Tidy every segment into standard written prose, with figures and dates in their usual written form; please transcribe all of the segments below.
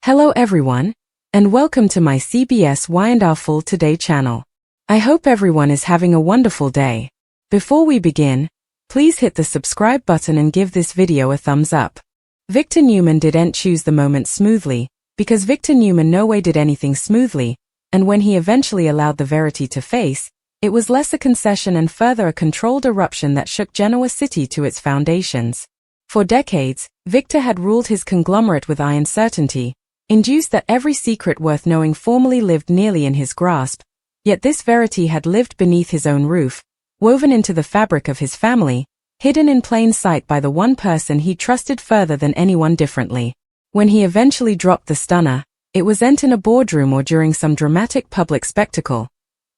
Hello everyone, and welcome to my CBS Wonderful Today channel. I hope everyone is having a wonderful day. Before we begin, please hit the subscribe button and give this video a thumbs up. Victor Newman didn't choose the moment smoothly, because Victor Newman no way did anything smoothly, and when he eventually allowed the verity to face, it was less a concession and further a controlled eruption that shook Genoa city to its foundations. For decades, Victor had ruled his conglomerate with iron certainty, induced that every secret worth knowing formally lived nearly in his grasp, yet this verity had lived beneath his own roof, woven into the fabric of his family, hidden in plain sight by the one person he trusted further than anyone differently. When he eventually dropped the stunner, it wasn't in a boardroom or during some dramatic public spectacle.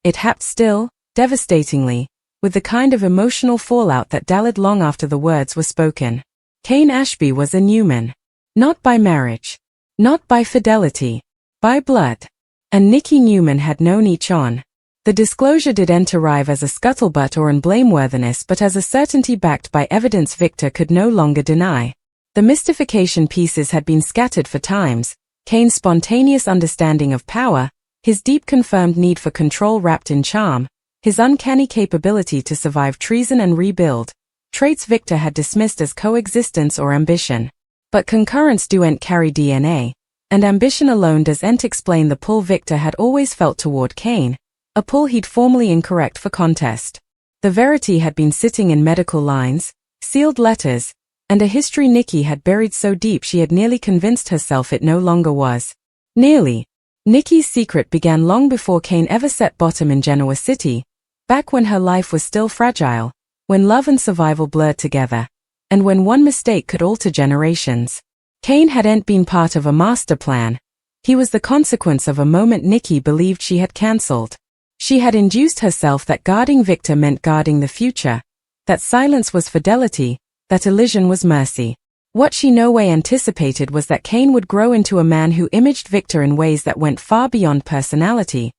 It happened still, devastatingly, with the kind of emotional fallout that dallied long after the words were spoken. Cain Ashby was a Newman. Not by marriage. Not by fidelity. By blood. And Nikki Newman had known each on. The disclosure didn't arrive as a scuttlebutt or in blameworthiness but as a certainty backed by evidence Victor could no longer deny. The mystification pieces had been scattered for times, Cain's spontaneous understanding of power, his deep confirmed need for control wrapped in charm, his uncanny capability to survive treason and rebuild, traits Victor had dismissed as coexistence or ambition. But concurrence doesn't carry DNA, and ambition alone doesn't explain the pull Victor had always felt toward Cain, a pull he'd formally incorrect for contest. The verity had been sitting in medical lines, sealed letters, and a history Nikki had buried so deep she had nearly convinced herself it no longer was. Nearly. Nikki's secret began long before Cain ever set bottom in Genoa city, back when her life was still fragile, when love and survival blurred together, and when one mistake could alter generations. Cain hadn't been part of a master plan. He was the consequence of a moment Nikki believed she had cancelled. She had induced herself that guarding Victor meant guarding the future, that silence was fidelity, that elision was mercy. What she no way anticipated was that Cain would grow into a man who imaged Victor in ways that went far beyond personality,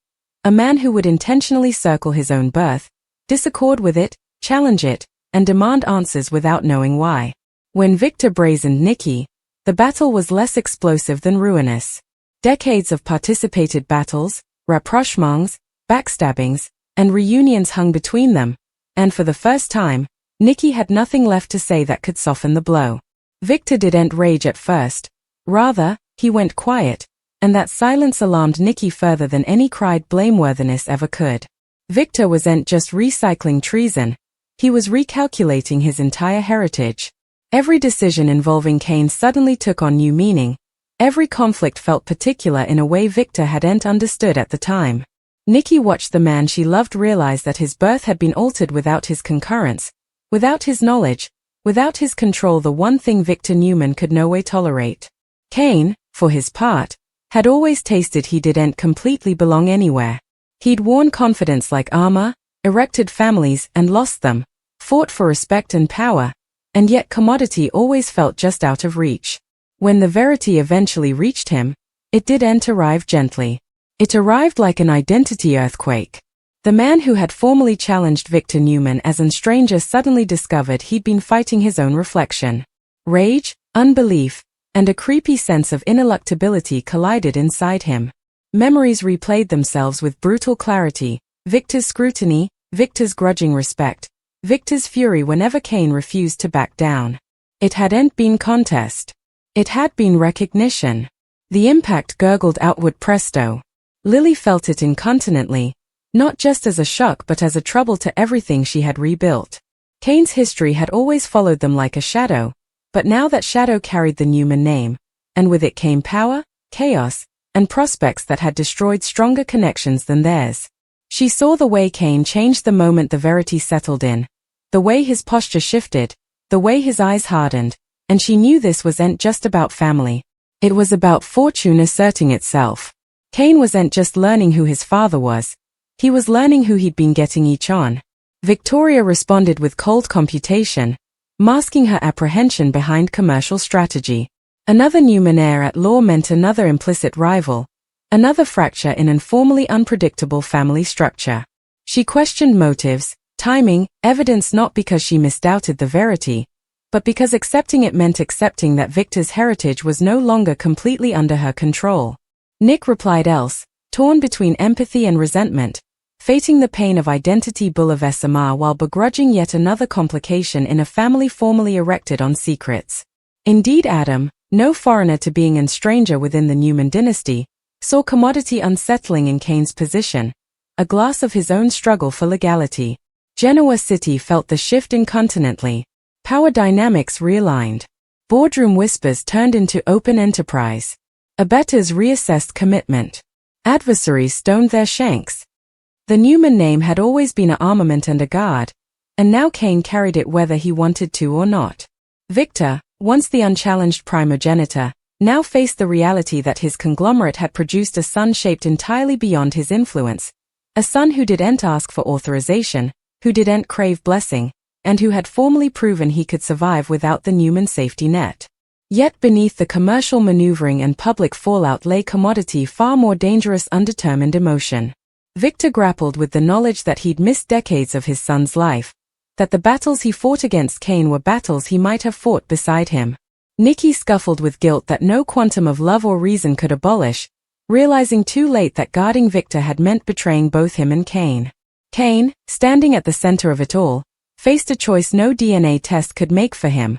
a man who would intentionally circle his own birth, disaccord with it, challenge it, and demand answers without knowing why. When Victor brazened Nikki, the battle was less explosive than ruinous. Decades of participated battles, rapprochements, backstabbings, and reunions hung between them, and for the first time, Nikki had nothing left to say that could soften the blow. Victor didn't rage at first. Rather, he went quiet, and that silence alarmed Nikki further than any cried blameworthiness ever could. Victor wasn't just recycling treason. He was recalculating his entire heritage. Every decision involving Cain suddenly took on new meaning. Every conflict felt particular in a way Victor hadn't understood at the time. Nikki watched the man she loved realize that his birth had been altered without his concurrence, without his knowledge, without his control, the one thing Victor Newman could no way tolerate. Cain, for his part, had always tasted he didn't completely belong anywhere. He'd worn confidence like armor, erected families and lost them, fought for respect and power, and yet commodity always felt just out of reach. When the verity eventually reached him, it didn't arrive gently. It arrived like an identity earthquake. The man who had formerly challenged Victor Newman as a stranger suddenly discovered he'd been fighting his own reflection. Rage, unbelief, and a creepy sense of ineluctability collided inside him. Memories replayed themselves with brutal clarity. Victor's scrutiny, Victor's grudging respect, Victor's fury whenever Cain refused to back down. It hadn't been contest. It had been recognition. The impact gurgled outward presto. Lily felt it incontinently, not just as a shock but as a trouble to everything she had rebuilt. Cain's history had always followed them like a shadow, but now that shadow carried the Newman name, and with it came power, chaos, and prospects that had destroyed stronger connections than theirs. She saw the way Cain changed the moment the verity settled in, the way his posture shifted, the way his eyes hardened, and she knew this wasn't just about family. It was about fortune asserting itself. Cain wasn't just learning who his father was, he was learning who he'd been getting each on. Victoria responded with cold computation, masking her apprehension behind commercial strategy. Another Newman heir at law meant another implicit rival, another fracture in an formally unpredictable family structure. She questioned motives, timing, evidence, not because she misdoubted the verity, but because accepting it meant accepting that Victor's heritage was no longer completely under her control. Nick replied else, torn between empathy and resentment, fating the pain of identity bouleversement while begrudging yet another complication in a family formally erected on secrets. Indeed Adam, no foreigner to being and stranger within the Newman dynasty, saw commodity unsettling in Kane's position, a glass of his own struggle for legality. Genoa City felt the shift incontinently. Power dynamics realigned. Boardroom whispers turned into open enterprise. Abettors reassessed commitment. Adversaries stoned their shanks. The Newman name had always been an armament and a guard, and now Kane carried it whether he wanted to or not. Victor, once the unchallenged primogenitor, now faced the reality that his conglomerate had produced a son shaped entirely beyond his influence, a son who didn't ask for authorization, who didn't crave blessing, and who had formally proven he could survive without the Newman safety net. Yet beneath the commercial maneuvering and public fallout lay commodity far more dangerous undetermined emotion. Victor grappled with the knowledge that he'd missed decades of his son's life, that the battles he fought against Kane were battles he might have fought beside him. Nikki scuffled with guilt that no quantum of love or reason could abolish, realizing too late that guarding Victor had meant betraying both him and Kane. Kane, standing at the center of it all, faced a choice no DNA test could make for him,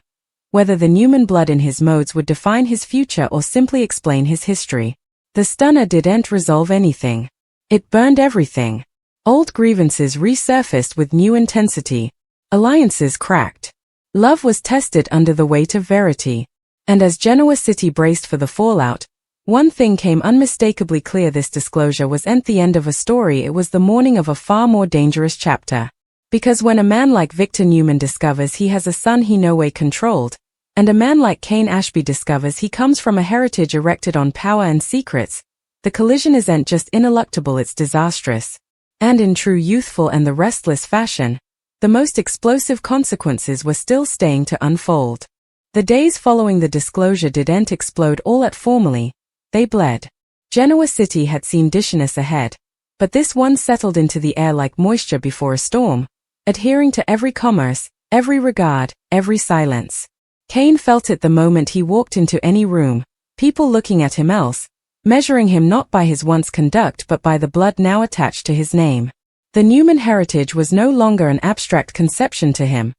whether the Newman blood in his modes would define his future or simply explain his history. The stunner didn't resolve anything. It burned everything. Old grievances resurfaced with new intensity. Alliances cracked. Love was tested under the weight of verity. And as Genoa City braced for the fallout, one thing came unmistakably clear: this disclosure wasn't the end of a story, it was the morning of a far more dangerous chapter. Because when a man like Victor Newman discovers he has a son he no way controlled, and a man like Kane Ashby discovers he comes from a heritage erected on power and secrets, the collision isn't just ineluctable, it's disastrous. And in true youthful and the restless fashion, the most explosive consequences were still staying to unfold. The days following the disclosure didn't explode all at formally, they bled. Genoa City had seen dissonance ahead, but this one settled into the air like moisture before a storm, adhering to every commerce, every regard, every silence. Kane felt it the moment he walked into any room, people looking at him else, measuring him not by his once conduct but by the blood now attached to his name. The Newman heritage was no longer an abstract conception to him.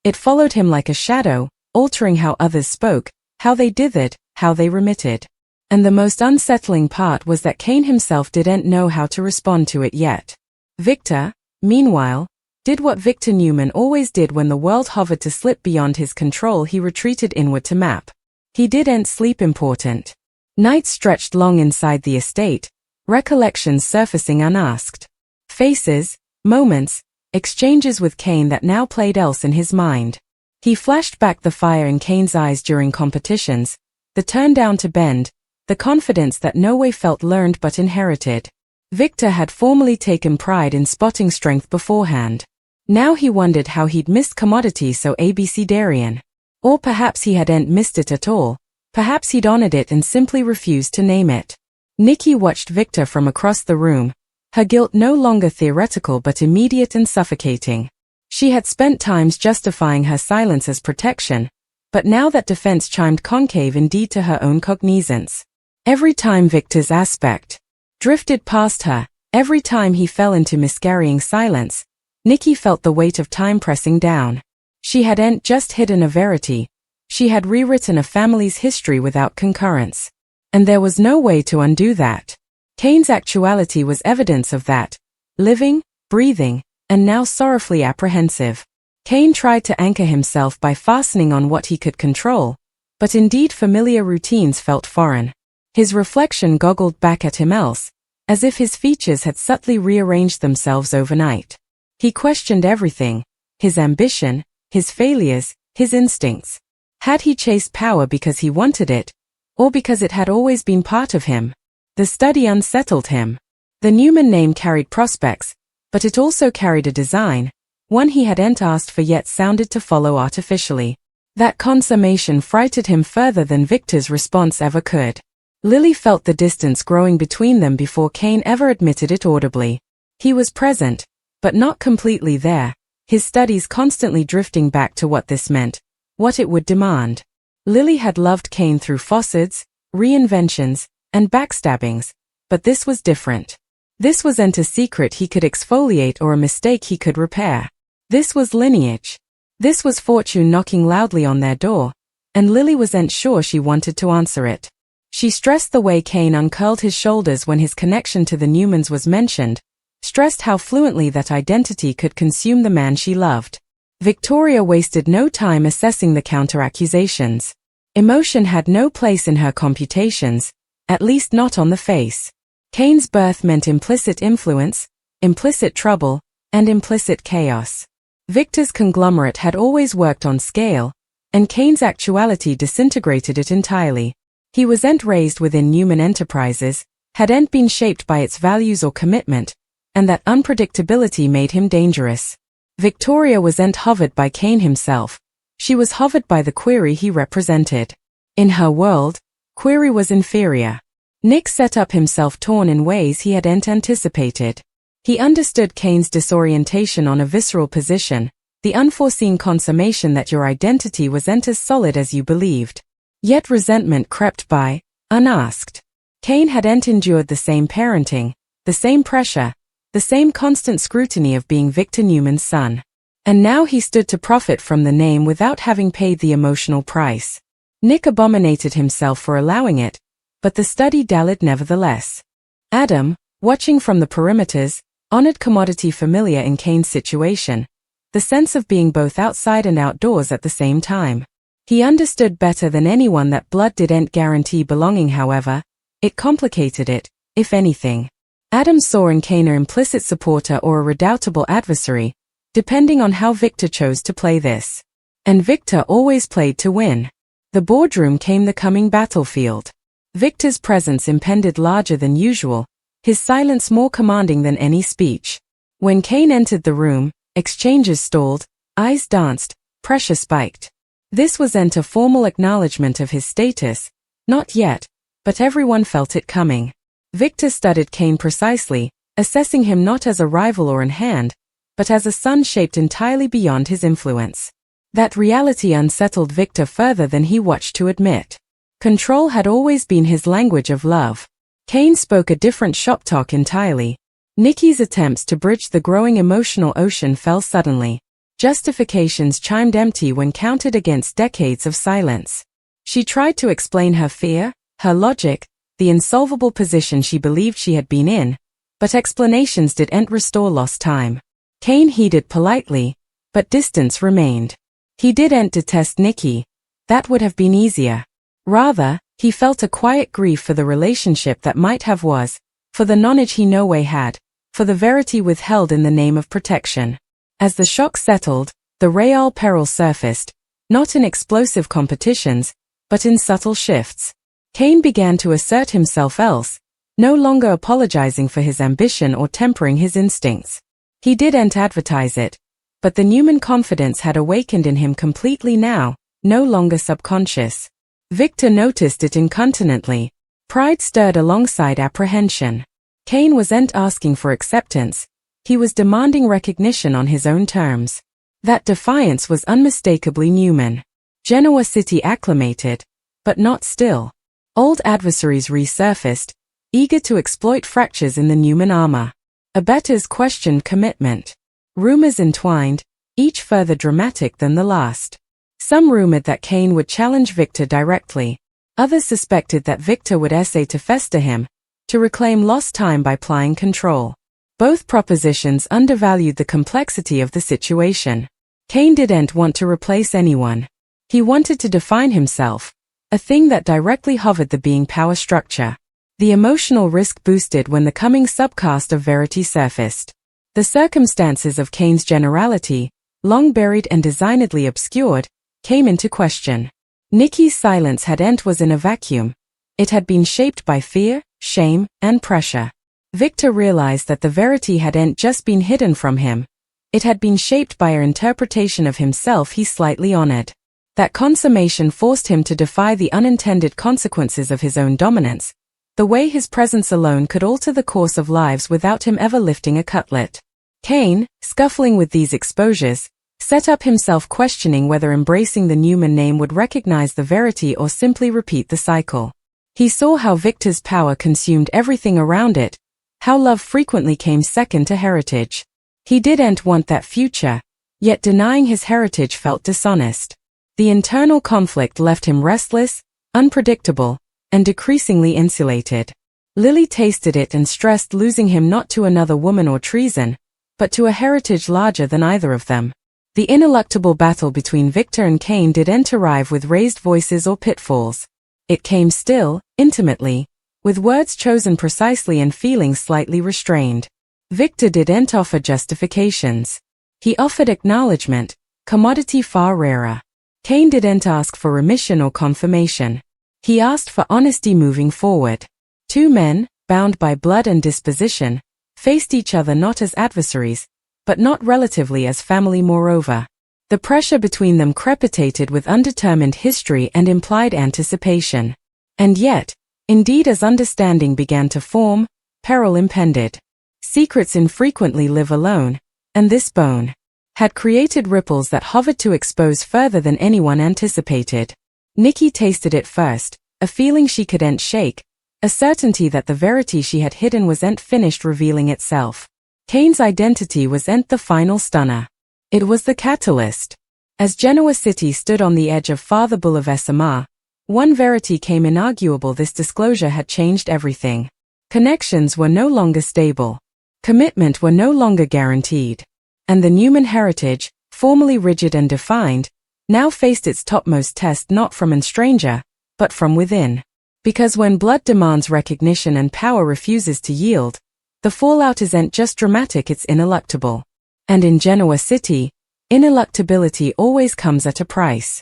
It followed him like a shadow, altering how others spoke, how they dithered, how they remitted. And the most unsettling part was that Kane himself didn't know how to respond to it yet. Victor, meanwhile, did what Victor Newman always did when the world hovered to slip beyond his control: he retreated inward to map. He didn't sleep important. Nights stretched long inside the estate, recollections surfacing unasked. Faces, moments, exchanges with Kane that now played else in his mind. He flashed back the fire in Kane's eyes during competitions, the turn down to bend, the confidence that no way felt learned but inherited. Victor had formerly taken pride in spotting strength beforehand. Now he wondered how he'd missed commodity so abecedarian. Or perhaps he hadn't missed it at all. Perhaps he'd honored it and simply refused to name it. Nikki watched Victor from across the room, her guilt no longer theoretical but immediate and suffocating. She had spent times justifying her silence as protection, but now that defense chimed concave indeed to her own cognizance. Every time Victor's aspect drifted past her, every time he fell into miscarrying silence, Nikki felt the weight of time pressing down. She hadn't just hidden a verity, she had rewritten a family's history without concurrence. And there was no way to undo that. Kane's actuality was evidence of that, living, breathing, and now sorrowfully apprehensive. Kane tried to anchor himself by fastening on what he could control, but indeed familiar routines felt foreign. His reflection goggled back at him else, as if his features had subtly rearranged themselves overnight. He questioned everything, his ambition, his failures, his instincts. Had he chased power because he wanted it, or because it had always been part of him? The study unsettled him. The Newman name carried prospects, but it also carried a design, one he hadn't asked for yet sounded to follow artificially. That consummation frightened him further than Victor's response ever could. Lily felt the distance growing between them before Kane ever admitted it audibly. He was present, but not completely there, his studies constantly drifting back to what this meant, what it would demand. Lily had loved Cain through facades, reinventions, and backstabbings, but this was different. This wasn't a secret he could exfoliate or a mistake he could repair. This was lineage. This was fortune knocking loudly on their door, and Lily wasn't sure she wanted to answer it. She stressed the way Cain uncurled his shoulders when his connection to the Newmans was mentioned, stressed how fluently that identity could consume the man she loved. Victoria wasted no time assessing the counter-accusations. Emotion had no place in her computations, at least not on the face. Cain's birth meant implicit influence, implicit trouble, and implicit chaos. Victor's conglomerate had always worked on scale, and Cain's actuality disintegrated it entirely. He wasn't raised within Newman Enterprises, hadn't been shaped by its values or commitment, and that unpredictability made him dangerous. Victoria wasn't hovered by Cain himself, she was hovered by the query he represented. In her world, query was inferior. Nick set up himself torn in ways he hadn't anticipated. He understood Cain's disorientation on a visceral position, the unforeseen consummation that your identity wasn't as solid as you believed. Yet resentment crept by, unasked. Cain hadn't endured the same parenting, the same pressure, the same constant scrutiny of being Victor Newman's son. And now he stood to profit from the name without having paid the emotional price. Nick abominated himself for allowing it, but the study dallied nevertheless. Adam, watching from the perimeters, honored commodity familiar in Cain's situation, the sense of being both outside and outdoors at the same time. He understood better than anyone that blood didn't guarantee belonging. However, it complicated it, if anything. Adam saw in Cain an implicit supporter or a redoubtable adversary, depending on how Victor chose to play this. And Victor always played to win. The boardroom came the coming battlefield. Victor's presence impended larger than usual, his silence more commanding than any speech. When Cain entered the room, exchanges stalled, eyes danced, pressure spiked. This wasn't a formal acknowledgement of his status, not yet, but everyone felt it coming. Victor studied Cain precisely, assessing him not as a rival or in hand, but as a son shaped entirely beyond his influence. That reality unsettled Victor further than he watched to admit. Control had always been his language of love. Cain spoke a different shop talk entirely. Nikki's attempts to bridge the growing emotional ocean fell suddenly. Justifications chimed empty when counted against decades of silence. She tried to explain her fear, her logic, the insolvable position she believed she had been in, but explanations didn't restore lost time. Cain heeded politely, but distance remained. He didn't detest Nikki. That would have been easier. Rather, he felt a quiet grief for the relationship that might have was, for the knowledge he no way had, for the verity withheld in the name of protection. As the shock settled, the real peril surfaced, not in explosive competitions, but in subtle shifts. Cain began to assert himself else, no longer apologizing for his ambition or tempering his instincts. He didn't advertise it, but the Newman confidence had awakened in him completely now, no longer subconscious. Victor noticed it incontinently. Pride stirred alongside apprehension. Cain wasn't asking for acceptance, he was demanding recognition on his own terms. That defiance was unmistakably Newman. Genoa City acclimated, but not still. Old adversaries resurfaced, eager to exploit fractures in the Newman armor. Abettors questioned commitment. Rumors entwined, each further dramatic than the last. Some rumored that Cain would challenge Victor directly. Others suspected that Victor would essay to fester him, to reclaim lost time by plying control. Both propositions undervalued the complexity of the situation. Cain didn't want to replace anyone. He wanted to define himself, a thing that directly hovered the being power structure. The emotional risk boosted when the coming subcast of Verity surfaced. The circumstances of Cain's generality, long buried and designedly obscured, came into question. Nikki's silence was in a vacuum. It had been shaped by fear, shame, and pressure. Victor realized that the Verity hadn't just been hidden from him. It had been shaped by an interpretation of himself he slightly honored. That consummation forced him to defy the unintended consequences of his own dominance, the way his presence alone could alter the course of lives without him ever lifting a cutlet. Cain, scuffling with these exposures, set up himself questioning whether embracing the Newman name would recognize the verity or simply repeat the cycle. He saw how Victor's power consumed everything around it, how love frequently came second to heritage. He didn't want that future, yet denying his heritage felt dishonest. The internal conflict left him restless, unpredictable, and decreasingly insulated. Lily tasted it and stressed losing him not to another woman or treason, but to a heritage larger than either of them. The ineluctable battle between Victor and Cain didn't arrive with raised voices or pitfalls. It came still, intimately, with words chosen precisely and feelings slightly restrained. Victor didn't offer justifications. He offered acknowledgement, commodity far rarer. Cain didn't ask for remission or confirmation. He asked for honesty moving forward. Two men, bound by blood and disposition, faced each other not as adversaries, but not relatively as family moreover. The pressure between them crepitated with undetermined history and implied anticipation. And yet, indeed as understanding began to form, peril impended. Secrets infrequently live alone, and this bone had created ripples that hovered to expose further than anyone anticipated. Nikki tasted it first, a feeling she couldn't shake, a certainty that the verity she had hidden wasn't finished revealing itself. Cain's identity wasn't the final stunner. It was the catalyst. As Genoa City stood on the edge of Father Boulevard, one verity came inarguable: this disclosure had changed everything. Connections were no longer stable. Commitment were no longer guaranteed. And the Newman heritage, formerly rigid and defined, now faced its topmost test not from a stranger, but from within. Because when blood demands recognition and power refuses to yield, the fallout isn't just dramatic, it's ineluctable. And in Genoa City, ineluctability always comes at a price.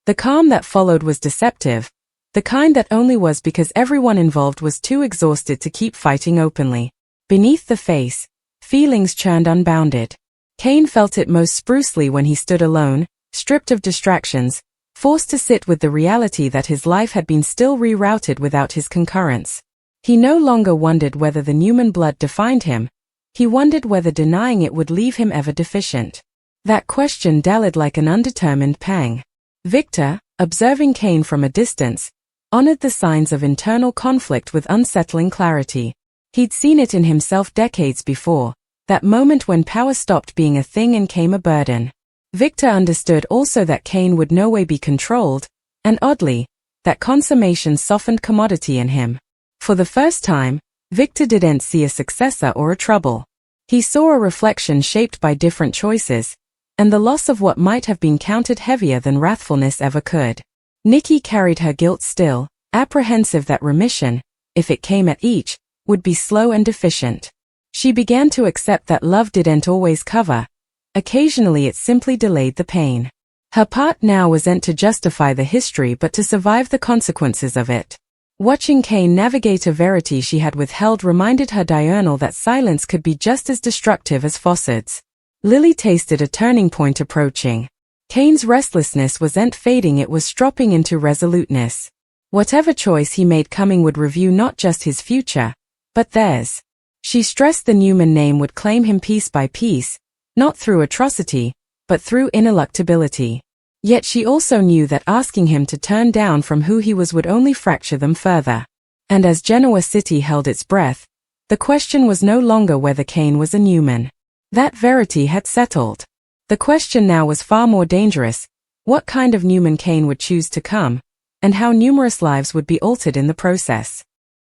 The calm that followed was deceptive, the kind that only was because everyone involved was too exhausted to keep fighting openly. Beneath the face, feelings churned unbounded. Cain felt it most sprucely when he stood alone, stripped of distractions, forced to sit with the reality that his life had been still rerouted without his concurrence. He no longer wondered whether the Newman blood defined him. He wondered whether denying it would leave him ever deficient. That question dallied like an undetermined pang. Victor, observing Cain from a distance, honored the signs of internal conflict with unsettling clarity. He'd seen it in himself decades before, that moment when power stopped being a thing and came a burden. Victor understood also that Cain would no way be controlled, and oddly, that consummation softened commodity in him. For the first time, Victor didn't see a successor or a trouble. He saw a reflection shaped by different choices, and the loss of what might have been counted heavier than wrathfulness ever could. Nikki carried her guilt still, apprehensive that remission, if it came at each, would be slow and deficient. She began to accept that love didn't always cover. Occasionally it simply delayed the pain. Her part now wasn't to justify the history but to survive the consequences of it. Watching Cain navigate a verity she had withheld reminded her diurnal that silence could be just as destructive as falsehoods. Lily tasted a turning point approaching. Cain's restlessness wasn't fading, it was dropping into resoluteness. Whatever choice he made coming would review not just his future, but theirs. She stressed the Newman name would claim him piece by piece, not through atrocity, but through ineluctability. Yet she also knew that asking him to turn down from who he was would only fracture them further. And as Genoa City held its breath, the question was no longer whether Cain was a Newman. That verity had settled. The question now was far more dangerous: what kind of Newman Cain would choose to come, and how numerous lives would be altered in the process.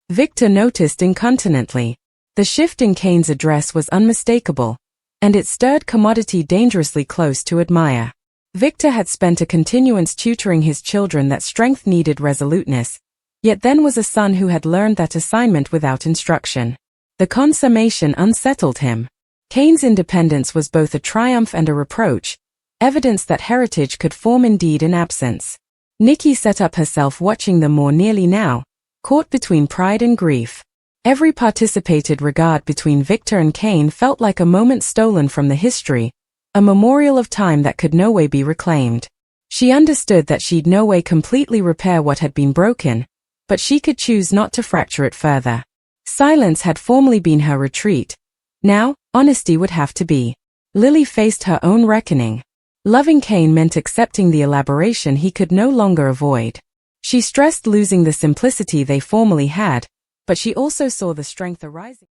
Victor noticed incontinently. The shift in Cain's address was unmistakable, and it stirred commodity dangerously close to admire. Victor had spent a continuance tutoring his children that strength needed resoluteness, yet then was a son who had learned that assignment without instruction. The consummation unsettled him. Cain's independence was both a triumph and a reproach, evidence that heritage could form indeed in absence. Nikki set up herself watching them more nearly now, caught between pride and grief. Every participated regard between Victor and Cain felt like a moment stolen from the history, a memorial of time that could no way be reclaimed. She understood that she'd no way completely repair what had been broken, but she could choose not to fracture it further. Silence had formerly been her retreat. Now, honesty would have to be. Lily faced her own reckoning. Loving Kane meant accepting the elaboration he could no longer avoid. She stressed losing the simplicity they formerly had, but she also saw the strength arising.